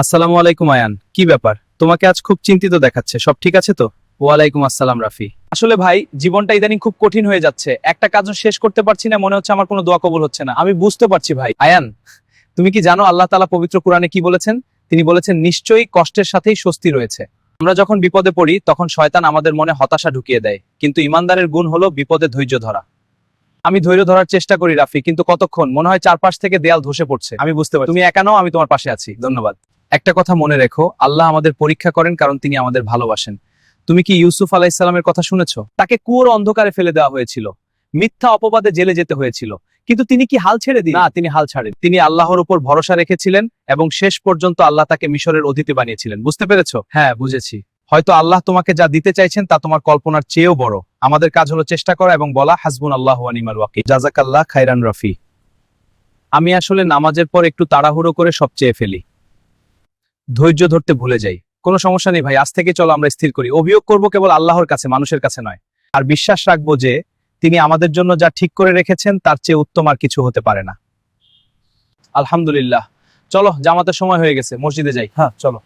আসসালামু আলাইকুম আয়ান, কি ব্যাপার? তোমাকে আজ খুব চিন্তিত দেখাচ্ছে, সব ঠিক আছে তো? ওয়ালাইকুম আসসালাম রাফি। আসলে ভাই, জীবনটা ইদানিং খুব কঠিন হয়ে যাচ্ছে, একটা কাজও শেষ করতে পারছি না, মনে হচ্ছে আমার কোনো দোয়া কবুল হচ্ছে না। আমি বুঝতে পারছি ভাই। আয়ান, তুমি কি জানো আল্লাহ তাআলা পবিত্র কোরআনে কি বলেছেন? তিনি বলেছেন, নিশ্চয়ই কষ্টের সাথেই স্বস্তি রয়েছে। আমরা যখন বিপদে পড়ি তখন শয়তান আমাদের মনে হতাশা ঢুকিয়ে দেয়, কিন্তু ইমানদারের গুণ হলো বিপদে ধৈর্য ধরা। আমি ধৈর্য ধরার চেষ্টা করি রাফি, কিন্তু কতক্ষণ? মনে হয় চারপাশ থেকে দেয়াল ধসে পড়ছে। আমি বুঝতে পারছি, তুমি একা নও, আমি তোমার পাশে আছি। ধন্যবাদ। একটা কথা মনে রেখো, আল্লাহ আমাদের পরীক্ষা করেন কারণ তিনি আমাদের ভালোবাসেন। তুমি কি ইউসুফ আলাইহিসসালামের কথা শুনেছো? তাকে কুয়োর অন্ধকারে ফেলে দেওয়া হয়েছিল, মিথ্যা অপবাদে জেলে যেতে হয়েছিল, কিন্তু তিনি কি হাল ছেড়ে দিন? না, তিনি হাল ছাড়েন। তিনি আল্লাহর উপর ভরসা রেখেছিলেন এবং শেষ পর্যন্ত আল্লাহ তাকে মিশরের অতিথি বানিয়েছিলেন। বুঝতে পেরেছো? হ্যাঁ, বুঝেছি। হয়তো আল্লাহ তোমাকে যা দিতে চাইছেন তা তোমার কল্পনার চেয়েও বড়। আমাদের কাজ হলো চেষ্টা করা এবং বলা, হাসবুনাল্লাহু ওয়া নি'মাল ওয়াকিল। জাযাকাল্লাহ খাইরান রাফি। আমি আসলে নামাজের পর একটু তাড়াহুড়ো করে সব চেয়ে ফেলি, ধৈর্য ধরতে ভুলে যাই। কোনো সমস্যা নেই ভাই, আজ থেকে চলো আমরা স্থির করি, অভিযোগ করব কেবল আল্লাহর কাছে, মানুষের কাছে নয়। আর বিশ্বাস রাখবো যে তিনি আমাদের জন্য যা ঠিক করে রেখেছেন তার চেয়ে উত্তম আর কিছু হতে পারে না। আলহামদুলিল্লাহ। চলো, জামাতের সময় হয়ে গেছে, মসজিদে যাই। হ্যাঁ, চলো।